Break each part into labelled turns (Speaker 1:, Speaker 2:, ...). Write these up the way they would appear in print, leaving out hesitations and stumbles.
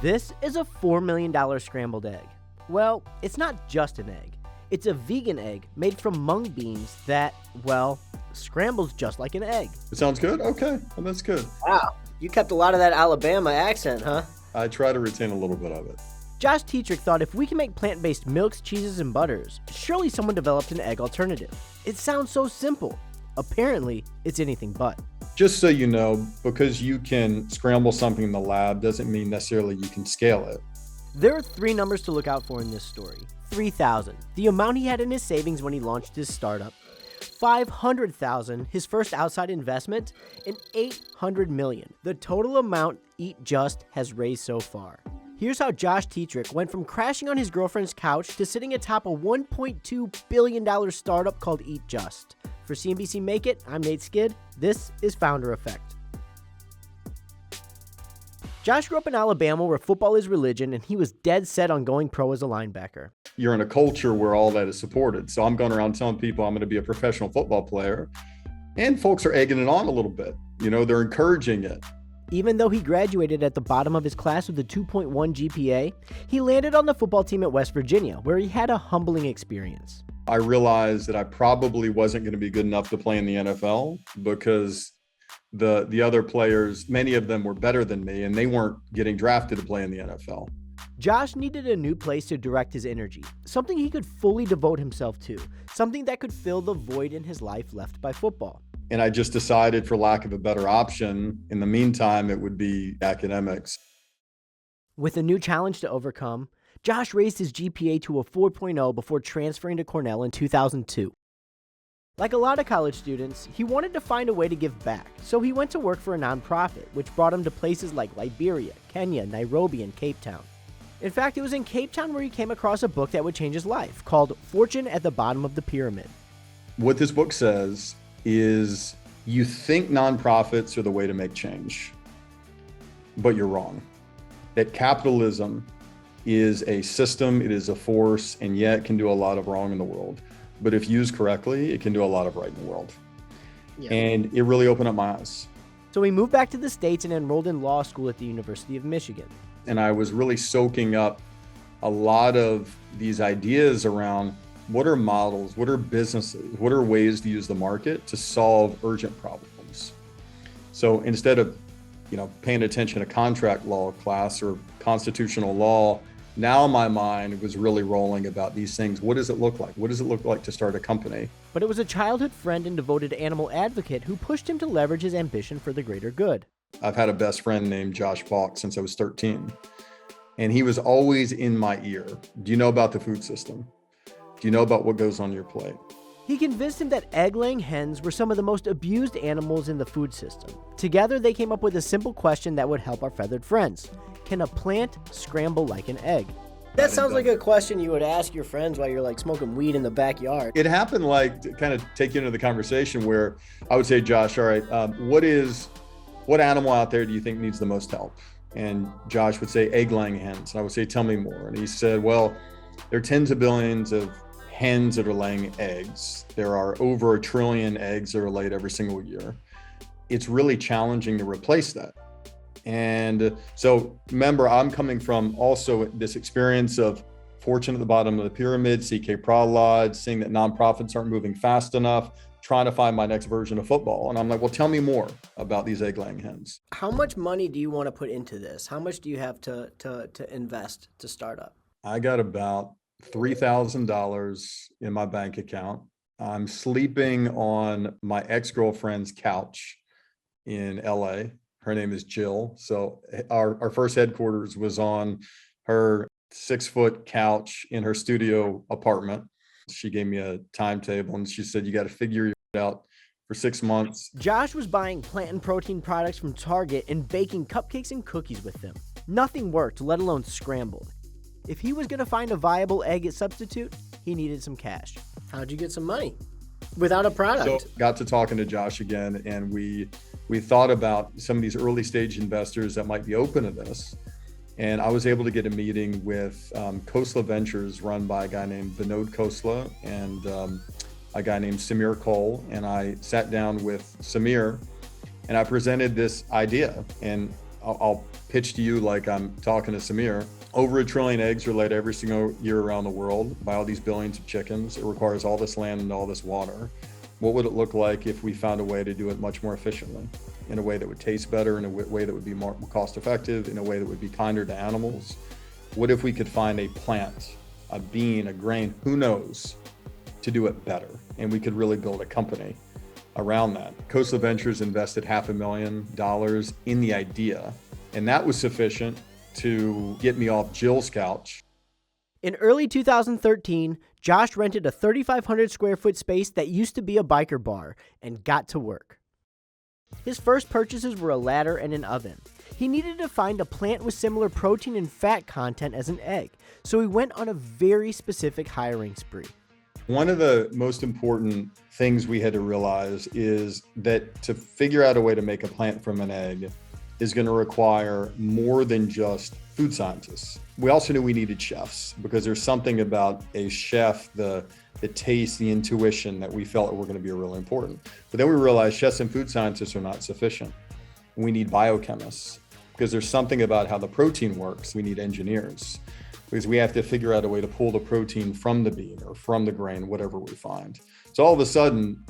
Speaker 1: This is a $4 million scrambled egg. Well, it's not just an egg. It's a vegan egg made from mung beans that, well, scrambles just like an egg.
Speaker 2: It sounds good? Okay, well, that's good.
Speaker 3: Wow, you kept a lot of that Alabama accent, huh?
Speaker 2: I try to retain a little bit of it.
Speaker 1: Josh Tetrick thought if we can make plant-based milks, cheeses, and butters, surely someone developed an egg alternative. It sounds so simple. Apparently, it's anything but.
Speaker 2: Just so you know, because you can scramble something in the lab doesn't mean necessarily you can scale it.
Speaker 1: There are 3 numbers to look out for in this story. 3,000, the amount he had in his savings when he launched his startup. 500,000, his first outside investment, and 800 million, the total amount Eat Just has raised so far. Here's how Josh Tetrick went from crashing on his girlfriend's couch to sitting atop a $1.2 billion startup called Eat Just. For CNBC Make It, I'm Nate Skid. This is Founder Effect. Josh grew up in Alabama where football is religion, and he was dead set on going pro as a linebacker.
Speaker 2: You're in a culture where all that is supported. So I'm going around telling people I'm going to be a professional football player, and folks are egging it on a little bit. You know, they're encouraging it.
Speaker 1: Even though he graduated at the bottom of his class with a 2.1 GPA, he landed on the football team at West Virginia, where he had a humbling experience.
Speaker 2: I realized that I probably wasn't going to be good enough to play in the NFL because the other players, many of them were better than me, and they weren't getting drafted to play in the NFL.
Speaker 1: Josh needed a new place to direct his energy, something he could fully devote himself to, something that could fill the void in his life left by football.
Speaker 2: And I just decided, for lack of a better option, in the meantime, it would be academics.
Speaker 1: With a new challenge to overcome, Josh raised his GPA to a 4.0 before transferring to Cornell in 2002. Like a lot of college students, he wanted to find a way to give back, so he went to work for a nonprofit, which brought him to places like Liberia, Kenya, Nairobi, and Cape Town. In fact, it was in Cape Town where he came across a book that would change his life, called Fortune at the Bottom of the Pyramid.
Speaker 2: What this book says is you think nonprofits are the way to make change, but you're wrong. That capitalism is a system, it is a force, and yet can do a lot of wrong in the world. But if used correctly, it can do a lot of right in the world. Yeah. And it really opened up my eyes.
Speaker 1: So he moved back to the States and enrolled in law school at the University of Michigan.
Speaker 2: And I was really soaking up a lot of these ideas around what are models, what are businesses, what are ways to use the market to solve urgent problems. So instead of, paying attention to contract law class or constitutional law, now my mind was really rolling about these things. What does it look like? What does it look like to start a company?
Speaker 1: But it was a childhood friend and devoted animal advocate who pushed him to leverage his ambition for the greater good.
Speaker 2: I've had a best friend named Josh Tetrick since I was 13, and he was always in my ear. Do you know about the food system? Do you know about what goes on your plate?
Speaker 1: He convinced him that egg-laying hens were some of the most abused animals in the food system. Together, they came up with a simple question that would help our feathered friends. Can a plant scramble like an egg?
Speaker 3: That sounds like a question you would ask your friends while you're smoking weed in the backyard.
Speaker 2: It happened to kind of take you into the conversation where I would say, Josh, all right, what animal out there do you think needs the most help? And Josh would say egg-laying hens. And I would say, tell me more. And he said, well, there are tens of billions of hens that are laying eggs. There are over 1 trillion eggs that are laid every single year. It's really challenging to replace that. And so remember, I'm coming from also this experience of Fortune at the Bottom of the Pyramid, CK Prahlad, seeing that nonprofits aren't moving fast enough, trying to find my next version of football. And I'm like, well, tell me more about these egg-laying hens.
Speaker 3: How much money do you want to put into this? How much do you have to invest to start up?
Speaker 2: I got about $3,000 in my bank account. I'm sleeping on my ex-girlfriend's couch in LA. Her name is Jill. So our first headquarters was on her 6-foot couch in her studio apartment. She gave me a timetable and she said, you got to figure it out for 6 months.
Speaker 1: Josh was buying plant and protein products from Target and baking cupcakes and cookies with them. Nothing worked, let alone scrambled. If he was going to find a viable egg substitute, he needed some cash.
Speaker 3: How'd you get some money without a product?
Speaker 2: So got to talking to Josh again, and we thought about some of these early stage investors that might be open to this. And I was able to get a meeting with Khosla Ventures, run by a guy named Vinod Khosla and a guy named Samir Cole. And I sat down with Samir and I presented this idea. And I'll pitch to you like I'm talking to Samir. Over 1 trillion eggs are laid every single year around the world by all these billions of chickens. It requires all this land and all this water. What would it look like if we found a way to do it much more efficiently, in a way that would taste better, in a way that would be more cost effective, in a way that would be kinder to animals? What if we could find a plant, a bean, a grain, who knows, to do it better? And we could really build a company around that. Coastal Ventures invested $500,000 in the idea, and that was sufficient to get me off Jill's couch.
Speaker 1: In early 2013, Josh rented a 3,500 square foot space that used to be a biker bar and got to work. His first purchases were a ladder and an oven. He needed to find a plant with similar protein and fat content as an egg, so he went on a very specific hiring spree.
Speaker 2: One of the most important things we had to realize is that to figure out a way to make a plant from an egg is going to require more than just food scientists. We also knew we needed chefs, because there's something about a chef, the taste, the intuition, that we felt were going to be really important. But then we realized chefs and food scientists are not sufficient. We need biochemists, because there's something about how the protein works. We need engineers, because we have to figure out a way to pull the protein from the bean or from the grain, whatever we find. So all of a sudden,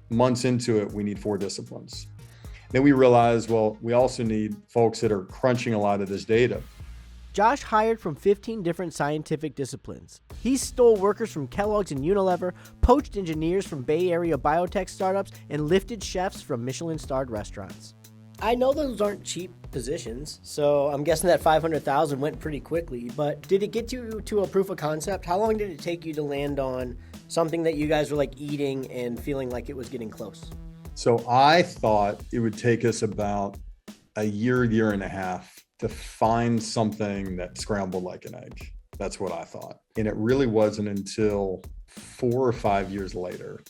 Speaker 2: months into it, we need 4 disciplines. Then we realized, well, we also need folks that are crunching a lot of this data.
Speaker 1: Josh hired from 15 different scientific disciplines. He stole workers from Kellogg's and Unilever, poached engineers from Bay Area biotech startups, and lifted chefs from Michelin-starred restaurants. I know those aren't cheap positions, so I'm guessing that $500,000 went pretty quickly, but did it get you to a proof of concept? How long did it take you to land on something that you guys were like eating and feeling like it was getting close?
Speaker 2: So I thought it would take us about a year and a half to find something that scrambled like an egg. That's what I thought. And it really wasn't until 4 or 5 years later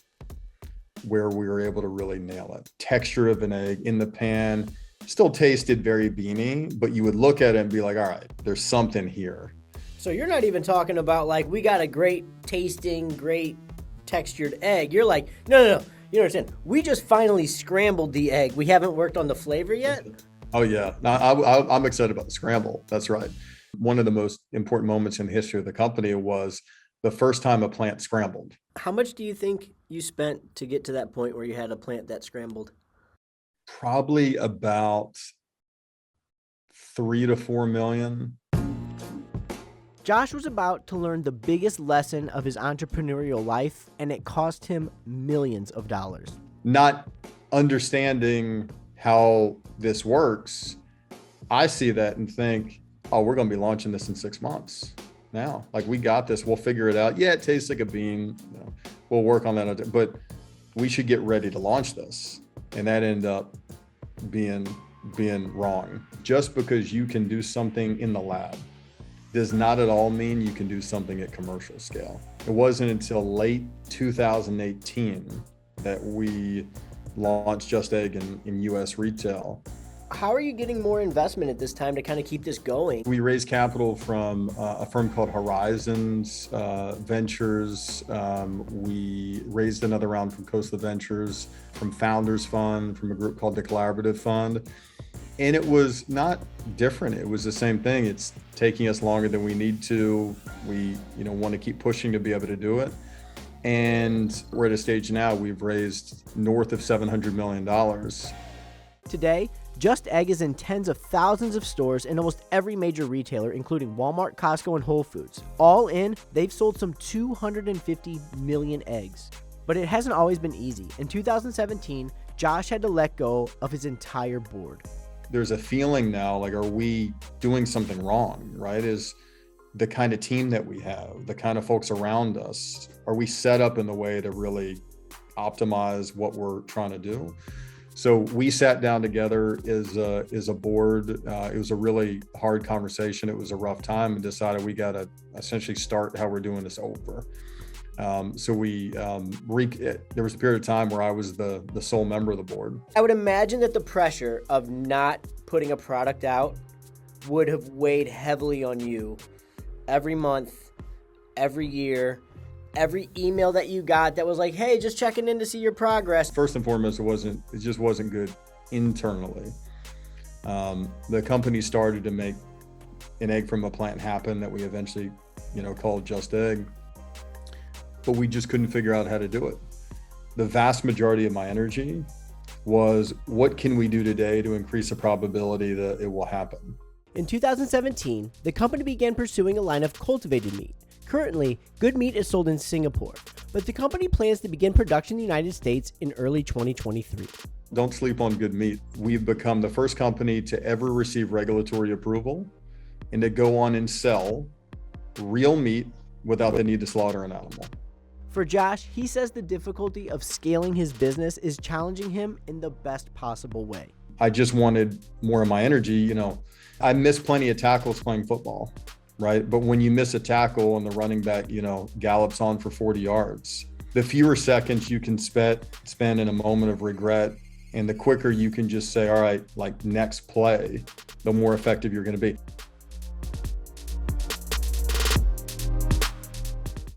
Speaker 2: where we were able to really nail it. Texture of an egg in the pan still tasted very beany, but you would look at it and be like, all right, there's something here.
Speaker 1: So you're not even talking about like, we got a great tasting, great textured egg. You're like, no. You understand? We just finally scrambled the egg. We haven't worked on the flavor yet.
Speaker 2: Oh yeah, no, I'm excited about the scramble. That's right. One of the most important moments in the history of the company was the first time a plant scrambled.
Speaker 1: How much do you think you spent to get to that point where you had a plant that scrambled?
Speaker 2: Probably about 3 to 4 million.
Speaker 1: Josh was about to learn the biggest lesson of his entrepreneurial life, and it cost him millions of dollars.
Speaker 2: Not understanding how this works, I see that and think, oh, we're going to be launching this in 6 months now. Like, we got this. We'll figure it out. Yeah, it tastes like a bean. We'll work on that. But we should get ready to launch this. And that ended up being wrong. Just because you can do something in the lab does not at all mean you can do something at commercial scale. It wasn't until late 2018 that we launched Just Egg in US retail.
Speaker 1: How are you getting more investment at this time to kind of keep this going?
Speaker 2: We raised capital from a firm called Horizons Ventures. We raised another round from Coastal Ventures, from Founders Fund, from a group called the Collaborative Fund. And it was not different. It was the same thing. It's taking us longer than we need to. We, want to keep pushing to be able to do it. And we're at a stage now, we've raised north of $700 million.
Speaker 1: Today, Just Egg is in tens of thousands of stores in almost every major retailer, including Walmart, Costco, and Whole Foods. All in, they've sold some 250 million eggs. But it hasn't always been easy. In 2017, Josh had to let go of his entire board.
Speaker 2: There's a feeling now, like, are we doing something wrong, right? Is the kind of team that we have, the kind of folks around us, are we set up in the way to really optimize what we're trying to do? So we sat down together as a board. It was a really hard conversation. It was a rough time, and decided we got to essentially start how we're doing this over. So there was a period of time where I was the sole member of the board.
Speaker 1: I would imagine that the pressure of not putting a product out would have weighed heavily on you every month, every year, every email that you got that was like, hey, just checking in to see your progress.
Speaker 2: First and foremost, it just wasn't good internally. The company started to make an egg from a plant happen that we eventually, called Just Egg, but we just couldn't figure out how to do it. The vast majority of my energy was, what can we do today to increase the probability that it will happen?
Speaker 1: In 2017, the company began pursuing a line of cultivated meat. Currently, good meat is sold in Singapore, but the company plans to begin production in the United States in early 2023.
Speaker 2: Don't sleep on good meat. We've become the first company to ever receive regulatory approval and to go on and sell real meat without the need to slaughter an animal.
Speaker 1: For Josh, he says the difficulty of scaling his business is challenging him in the best possible way.
Speaker 2: I just wanted more of my energy. I missed plenty of tackles playing football, right? But when you miss a tackle and the running back, gallops on for 40 yards, the fewer seconds you can spend in a moment of regret, and the quicker you can just say, all right, like next play, the more effective you're going to be.